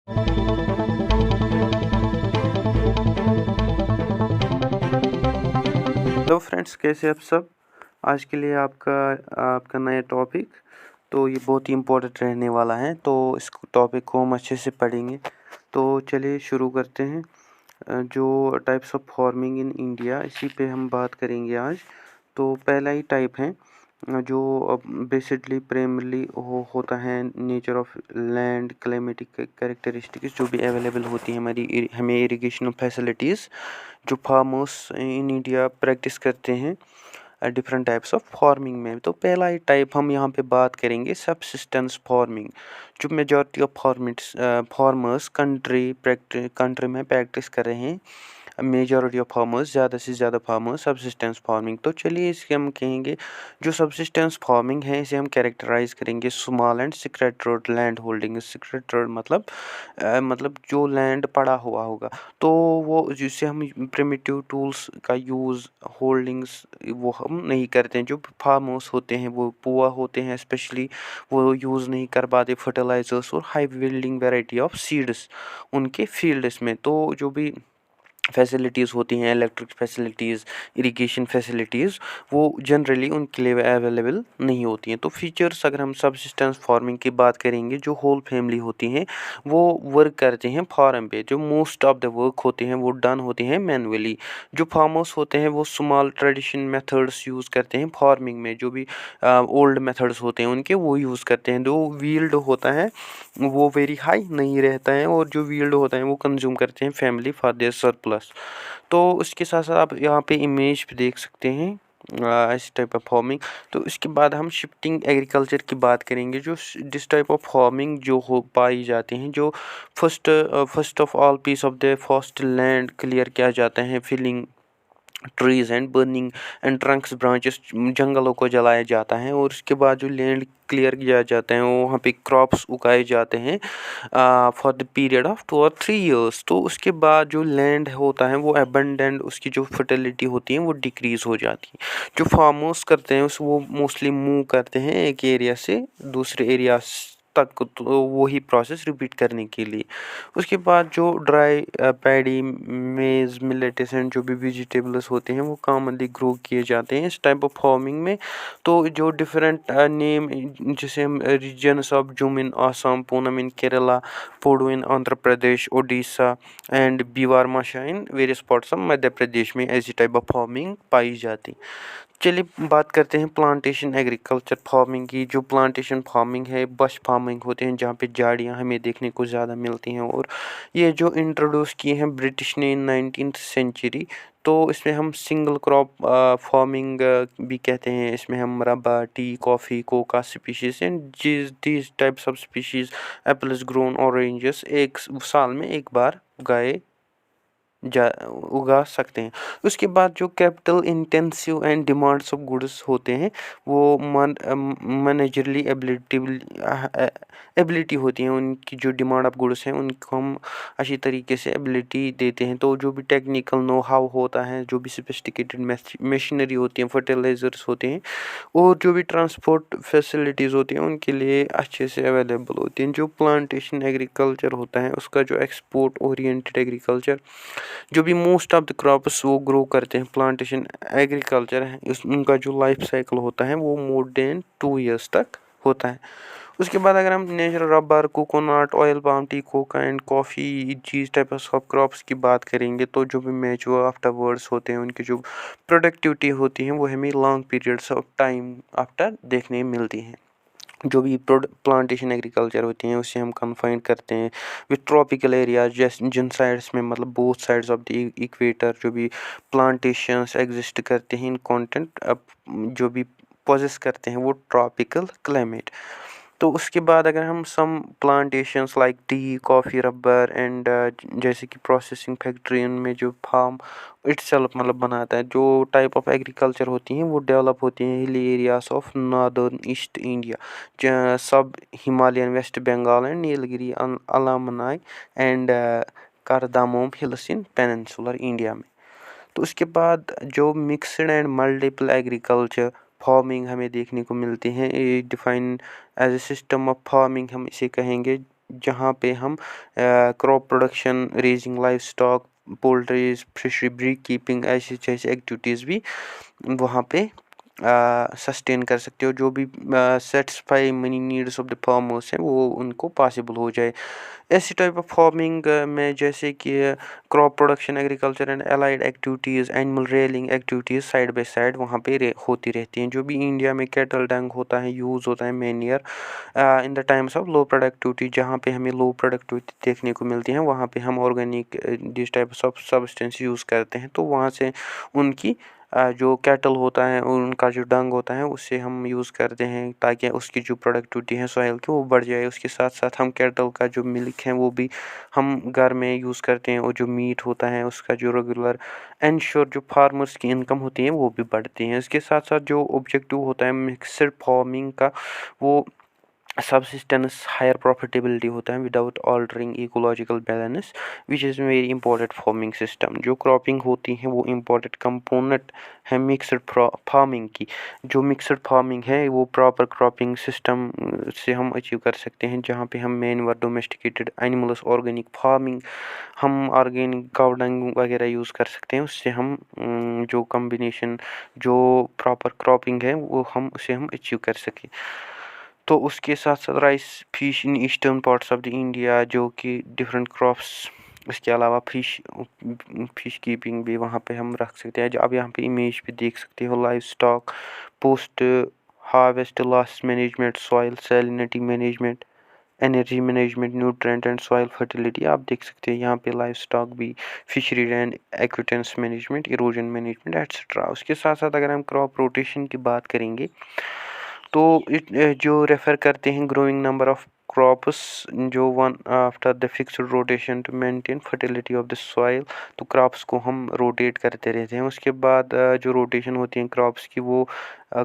Hello friends, कैसे आप सब। आज के लिए आपका नया टॉपिक, तो ये बहुत ही इम्पोर्टेंट रहने वाला है। तो इस टॉपिक को हम अच्छे से पढ़ेंगे। तो चलिए शुरू करते हैं। जो types of farming in India, इसी पे हम बात करेंगे आज। तो पहला ही टाइप है जो बेसिकली प्राइमरली होता है nature of land, climatic characteristics जो भी अवेलेबल होती है हमें इरिगेशन फैसिलिटीज़ जो फार्मर्स इन इंडिया प्रैक्टिस करते हैं डिफरेंट टाइप्स ऑफ फार्मिंग में। तो पहला ही टाइप हम यहाँ पे बात करेंगे सबसिस्टेंस फार्मिंग, जो मेजॉरिटी ऑफ फार्मर्स कंट्री में प्रैक्टिस कर रहे हैं। मेजॉरिटी ऑफ फार्मर्स, ज़्यादा से ज़्यादा फार्मर्स सब्सिस्टेंस फार्मिंग। तो चलिए इसके हम कहेंगे जो सब्सिस्टेंस फार्मिंग है, इसे हम कैरेक्टराइज करेंगे small and secret land holding. Secret मतलब जो लैंड पड़ा हुआ होगा, तो वो जिससे हम प्रिमिटिव टूल्स का यूज़, होल्डिंग्स वो हम नहीं करते हैं। जो फार्मर्स होते हैं वो पुअर होते हैं, स्पेशली वो यूज़ नहीं कर पाते फर्टिलाइजर्स और high yielding variety of seeds उनके फील्ड्स में। तो जो भी फैसिलिटीज़ होती हैं, इलेक्ट्रिक फैसिलिटीज़, इरिगेशन फैसिलिटीज़, वो जनरली उनके लिए अवेलेबल नहीं होती हैं। तो फीचर्स अगर हम सबसिस्टेंस फार्मिंग की बात करेंगे, जो होल फैमिली होती हैं वो वर्क करते हैं फार्म पे। जो मोस्ट ऑफ द वर्क होते हैं वो डन होते हैं मैनुअली। जो फार्मर्स होते हैं वो स्मॉल ट्रेडिशन मेथड्स यूज़ करते हैं फार्मिंग में। जो भी ओल्ड मेथड्स होते हैं उनके वो यूज़ करते हैं। जो यील्ड होता है वो वेरी हाई नहीं रहता है, और जो यील्ड होता है वो कंज्यूम करते हैं फैमिली फॉर देयर सरप्लस। तो उसके साथ साथ आप यहाँ पे इमेज पे देख सकते हैं इस टाइप ऑफ फार्मिंग। तो इसके बाद हम शिफ्टिंग एग्रीकल्चर की बात करेंगे। जो दिस टाइप ऑफ फार्मिंग जो हो पाई जाती हैं, जो first of all piece of the first land clear किया जाता है, filling trees and burning and trunks branches, जंगलों को जलाया जाता है। और उसके बाद जो लैंड क्लियर किया जाता है वहाँ पे क्रॉप्स उगाए जाते हैं फॉर द पीरियड ऑफ 2 और 3 इयर्स। तो उसके बाद जो लैंड होता है वो अबंडेंट, उसकी जो फर्टिलिटी होती है वो डिक्रीज हो जाती है। जो फार्मर्स करते हैं उस वो मोस्टली मूव करते हैं एक एरिया से दूसरे एरिया तक, तो वही प्रोसेस रिपीट करने के लिए। उसके बाद जो ड्राई पैडी, मेज, मिलेट्स एंड जो भी वेजिटेबल्स होते हैं वो कॉमनली ग्रो किए जाते हैं इस टाइप ऑफ फार्मिंग में। तो जो डिफरेंट नेम, जैसे हम reasons of Jammu in Assam, Ponam in Kerala, Podu in Andhra Pradesh, Odisha and बीवारमाशा in various parts of Madhya Pradesh में ऐसी टाइप ऑफ फार्मिंग पाई जाती। चलिए बात करते हैं प्लांटेशन एग्रीकल्चर फार्मिंग की। जो प्लांटेशन फार्मिंग है, बश फार्मिंग होते हैं जहाँ पे झाड़ियाँ हमें देखने को ज़्यादा मिलती हैं। और ये जो इंट्रोड्यूस किए हैं ब्रिटिश ने इन 19th सेंचुरी। तो इसमें हम सिंगल क्रॉप फार्मिंग भी कहते हैं। इसमें हम rubber, T, coffee, Coca species and these types of species, apples, grown, oranges एक साल में एक बार उगा सकते हैं। उसके बाद जो capital intensive and demands of goods होते हैं वो मैनेजरली एबिलिटी होती है। उनकी जो डिमांड ऑफ गुड्स हैं उनको हम अच्छी तरीके से एबिलिटी देते हैं। तो जो भी टेक्निकल नो हाउ होता है, जो भी सोफिस्टिकेटेड मशीनरी होती हैं, फर्टिलाइजर्स होते हैं, और जो भी ट्रांसपोर्ट फैसिलिटीज़ होती हैं उनके लिए अच्छे से अवेलेबल होती हैं। जो प्लांटेशन एग्रीकल्चर होता है उसका जो एक्सपोर्ट ओरिएंटेड एग्रीकल्चर, जो भी मोस्ट ऑफ द क्रॉप्स वो ग्रो करते हैं प्लांटेशन एग्रीकल्चर है, उनका जो लाइफ साइकिल होता है वो मोर देन 2 इयर्स तक होता है। उसके बाद अगर हम natural rubber, coconut oil, palm, T, Coca and coffee, cheese type of crops की बात करेंगे, तो जो भी मैच्योर आफ्टरवर्ड्स होते हैं उनकी जो प्रोडक्टिविटी होती है वो हमें long periods of time after देखने मिलती है। जो भी प्लांटेशन एग्रीकल्चर होती हैं उसे हम कन्फाइन करते हैं विद ट्रॉपिकल एरियाज, जैसे जिन साइड्स में मतलब both sides of the equator जो भी प्लांटेशंस एग्जिस्ट करते हैं इन कॉन्टेंट अब जो भी पोजेस करते हैं वो ट्रॉपिकल क्लाइमेट। तो उसके बाद अगर हम some plantations like tea, coffee, rubber and जैसे कि प्रोसेसिंग फैक्ट्री, उनमें जो फार्म इटसेल्फ मतलब बनाता है, जो टाइप ऑफ एग्रीकल्चर होती हैं वो डेवलप होती हैं hilly areas of northern east India, sub Himalayan, west Bengal and Nilgiri, अलामनाई and cardamom hills in peninsular India में। तो उसके बाद जो mixed and multiple agriculture farming हमें देखने को मिलती हैं, ये define as a system of farming हम इसे कहेंगे जहाँ पे हम crop production, raising livestock, poultries, fishery, bee keeping ऐसी जैसी एक्टिविटीज़ भी वहाँ पे सस्टेन कर सकते हो। जो भी satisfy money needs of the farmers हैं वो उनको पॉसिबल हो जाए। ऐसी टाइप ऑफ फार्मिंग में जैसे कि crop production, agriculture and allied activities, animal rearing activities side by side वहाँ पे होती रहती हैं। जो भी इंडिया में कैटल डंग होता है, यूज़ होता है manure in the times of low productivity, जहाँ पे हमें लो प्रोडक्टिविटी देखने को मिलती है वहाँ पे हम organic this types of substance use करते हैं। तो वहाँ से उनकी जो कैटल होता है उनका जो डंग होता है उससे हम यूज़ करते हैं ताकि उसकी जो प्रोडक्टिविटी है सॉइल की वो बढ़ जाए। उसके साथ साथ हम कैटल का जो मिल्क है वो भी हम घर में यूज़ करते हैं, और जो मीट होता है उसका जो रेगुलर एंश्योर जो फार्मर्स की इनकम होती है वो भी बढ़ती है। इसके साथ साथ जो ऑब्जेक्टिव होता है मिक्सड फार्मिंग का, वो subsistence higher profitability होता है without altering ecological balance, which is very important farming system. जो क्रॉपिंग होती है वो इम्पोर्टेंट कंपोनेंट है मिक्सड फार्मिंग की। जो मिक्सड फार्मिंग है वो प्रॉपर क्रॉपिंग सिस्टम से हम अचीव कर सकते हैं, जहाँ पे हम manure, domesticated animals, organic farming, हम ऑर्गेनिक काउ डंग वगैरह यूज़ कर सकते हैं। उससे हम जो कम्बिनेशन जो प्रॉपर क्रॉपिंग है वो हम उसे हम अचीव कर सकें। तो उसके साथ साथ rice, fish in eastern parts of the India, जो कि डिफरेंट क्रॉप्स, इसके अलावा फिश कीपिंग भी वहाँ पे हम रख सकते हैं। जो आप यहाँ पे इमेज पे देख सकते हो, live stock, post harvest loss management, soil salinity management, energy management, nutrient and soil fertility आप देख सकते हैं यहाँ पे। लाइव स्टॉक भी, fishery and acquaintance management, erosion management etcetera. उसके साथ साथ अगर हम क्रॉप रोटेशन की बात करेंगे तो जो रेफ़र करते हैं ग्रोइंग नंबर ऑफ क्रॉप्स, जो one after the fixed rotation to maintain fertility of the soil. तो क्रॉप्स को हम रोटेट करते रहते हैं। उसके बाद जो रोटेशन होती है क्रॉप्स की वो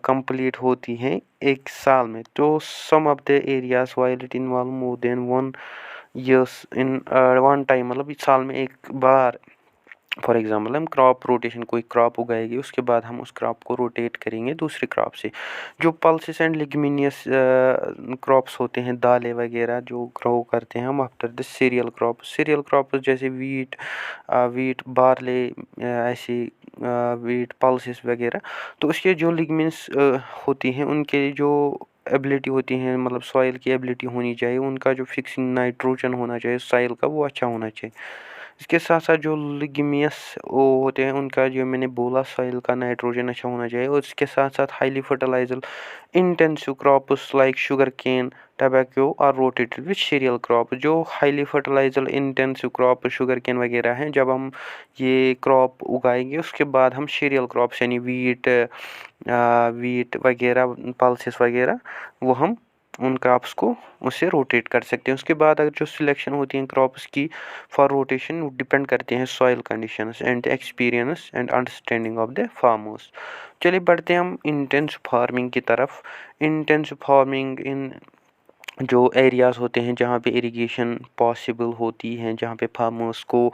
कंप्लीट होती हैं एक साल में। तो some of the areas while it involve more than 1 years in one time, मतलब इस साल में एक बार। फॉर एग्जांपल हम क्रॉप रोटेशन, कोई क्रॉप उगाएगी उसके बाद हम उस क्रॉप को रोटेट करेंगे दूसरे क्रॉप से। जो पल्सेस एंड लेग्यूमिनियस क्रॉप्स होते हैं, दालें वगैरह जो ग्रो करते हैं हम आफ्टर द सीरियल क्रॉप जैसे वीट, बार्ले, ऐसे वीट, पल्सेस वगैरह। तो उसके जो लिग्मेंट्स होती हैं उनके जो एबिलिटी होती है, मतलब सॉइल की एबिलिटी होनी चाहिए, उनका जो फिक्सिंग नाइट्रोजन होना चाहिए सॉइल का वो अच्छा होना चाहिए। इसके साथ साथ जो लिग्मियस वो होते हैं उनका जो मैंने बोला सॉइल का नाइट्रोजन अच्छा होना चाहिए। और इसके साथ साथ highly fertiliser intensive crops like sugar cane, tobacco और रोटेटेड विथ सीरियल क्रॉप। जो highly fertiliser intensive crop sugar cane वगैरह हैं, जब हम ये क्रॉप उगाएंगे उसके बाद हम सीरियल क्रॉप्स यानी वीट वगैरह, पल्सेस वगैरह, वो हम उन क्रॉप्स को उससे रोटेट कर सकते हैं। उसके बाद अगर जो सिलेक्शन होती है क्रॉप्स की फॉर रोटेशन डिपेंड करते हैं soil conditions and experience and understanding of the farmers. चलिए बढ़ते हैं हम इंटेंस फार्मिंग की तरफ। इंटेंस फार्मिंग इन जो एरियाज़ होते हैं जहाँ पे इरिगेशन पॉसिबल होती है, जहाँ पे फार्मर्स को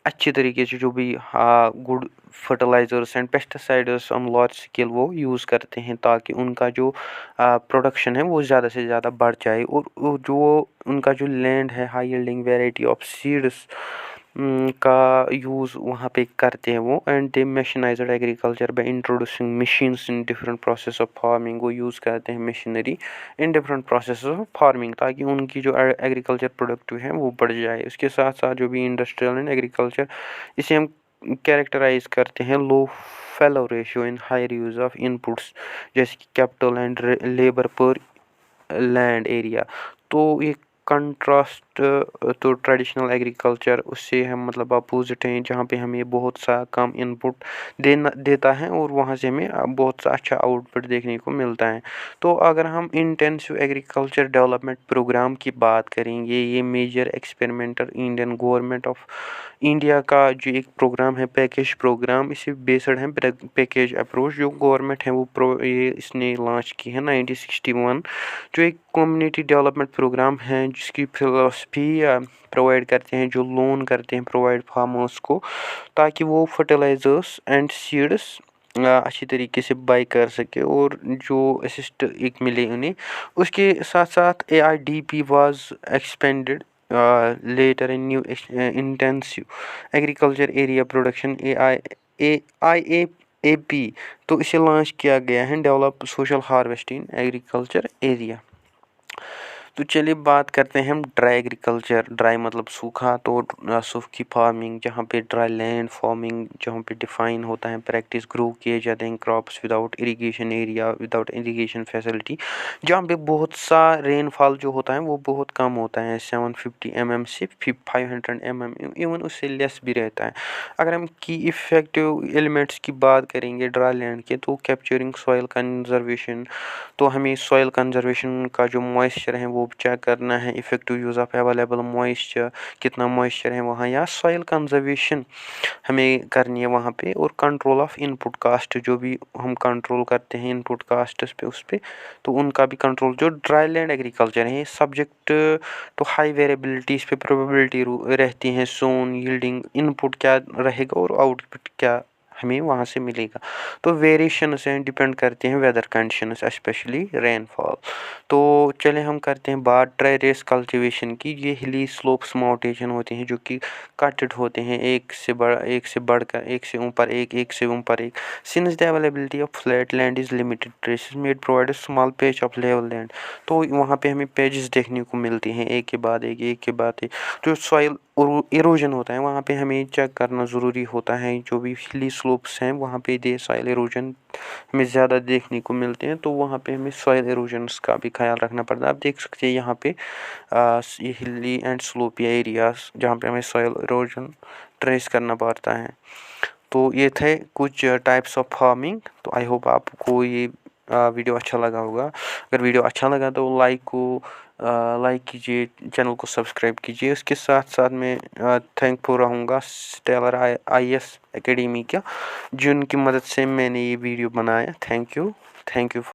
अच्छे तरीके से जो भी good fertilisers and pesticides on large scale वो यूज़ करते हैं, ताकि उनका जो प्रोडक्शन है वो ज़्यादा से ज़्यादा बढ़ जाए। और जो उनका जो लैंड है, high yielding variety of seeds का यूज़ वहाँ पे करते हैं वो। And they mechanised agriculture by introducing machines in different process of farming. वो यूज़ करते हैं machinery in different process of farming, ताकि उनकी जो एग्रीकल्चर प्रोडक्टिव है वो बढ़ जाए। उसके साथ साथ जो भी इंडस्ट्रियल एंड एग्रीकल्चर, इसे हम कैरेक्टराइज करते हैं low fallow ratio in higher use of inputs, जैसे कि capital and labour per land area. तो ये कंट्रास्ट तो ट्रेडिशनल एग्रीकल्चर उससे हम मतलब अपोजिट हैं, जहाँ पे हमें बहुत सा कम इनपुट देना देता है और वहाँ से हमें बहुत सा अच्छा आउटपुट देखने को मिलता है। तो अगर हम इंटेंसिव एग्रीकल्चर डेवलपमेंट प्रोग्राम की बात करेंगे, ये major experimental Indian government of India का जो एक प्रोग्राम है, पैकेज प्रोग्राम, इसे बेस्ड है पैकेज अप्रोच। जो गवर्नमेंट है वो ये इसने लॉन्च की है 1961। जो एक कम्युनिटी डेवलपमेंट प्रोग्राम है जिसकी फिलोसफी प्रोवाइड करते हैं, जो लोन करते हैं प्रोवाइड फार्मर्स को, ताकि वो फर्टिलाइजर्स एंड सीड्स अच्छी तरीके से बाई कर सके और जो असिस्ट एक मिले उन्हें। उसके साथ साथ AIDP was expanded later in new intensive agriculture area production IAAP। तो इसे लॉन्च किया गया है develop social harvest in agriculture area. तो चलिए बात करते हैं हम ड्राई एग्रीकल्चर। ड्राई मतलब सूखा, तो सूखी फार्मिंग जहाँ पे ड्राई लैंड फार्मिंग जहाँ पे डिफाइन होता है प्रैक्टिस ग्रो किए जाते हैं crops without irrigation area without irrigation facility, जहाँ पे बहुत सा रेनफॉल जो होता है वो बहुत कम होता है 750 mm से 500 mm, इवन उससे लेस भी रहता है। अगर हम की इफ़ेक्टिव एलिमेंट्स की बात करेंगे ड्राई लैंड के, तो कैप्चरिंग सॉइल कंजर्वेशन, तो हमें सॉइल कंजर्वेशन का जो मॉइस्चर है वो चेक करना है। Effective use of available moisture, कितना मॉइस्चर है वहाँ, या सॉइल कंजर्वेशन हमें करनी है वहाँ पे। और कंट्रोल ऑफ इनपुट कास्ट, जो भी हम कंट्रोल करते हैं इनपुट कास्ट पे उस पर, तो उनका भी कंट्रोल। जो ड्राई लैंड एग्रीकल्चर है सब्जेक्ट टू हाई वेरिएबिलिटी, इस पे प्रोबेबिलिटी रहती है सोन यील्डिंग इनपुट क्या रहेगा और आउटपुट क्या हमें वहाँ से मिलेगा। तो वेरिएशन से डिपेंड करते हैं वेदर कंडीशंस स्पेशली रेनफॉल। तो चले हम करते हैं बात ड्राई रेस कल्टीवेशन की। ये हिली स्लोप्स माउंटेन होते हैं जो कि कटेड होते हैं एक से बढ़कर एक से ऊपर एक से ऊपर एक। Since the availability of flat land is limited, traces made provide small page of level land. तो वहाँ पे हमें पेजेस देखने को मिलती हैं एक के बाद एक के बाद एक। जो सॉइल इरोजन होता है वहाँ पे हमें चेक करना ज़रूरी होता है। जो भी हिली स्लोप्स हैं वहाँ पे दे सॉइल इरोजन हमें ज़्यादा देखने को मिलते हैं, तो वहाँ पे हमें सॉइल इरोजन्स का भी ख्याल रखना पड़ता है। आप देख सकते हैं यहाँ पे ये हिली एंड स्लोपी एरियाज जहाँ पे हमें सॉइल इरोजन ट्रेस करना पड़ता है। तो ये थे कुछ टाइप्स ऑफ फार्मिंग। तो आई होप आपको ये वीडियो अच्छा लगा होगा। अगर वीडियो अच्छा लगा तो लाइक कीजिए, चैनल को सब्सक्राइब कीजिए। उसके साथ साथ मैं थैंकफुल रहूँगा स्टेलर IAS एकेडमी का, जिनकी मदद से मैंने ये वीडियो बनाया। Thank you.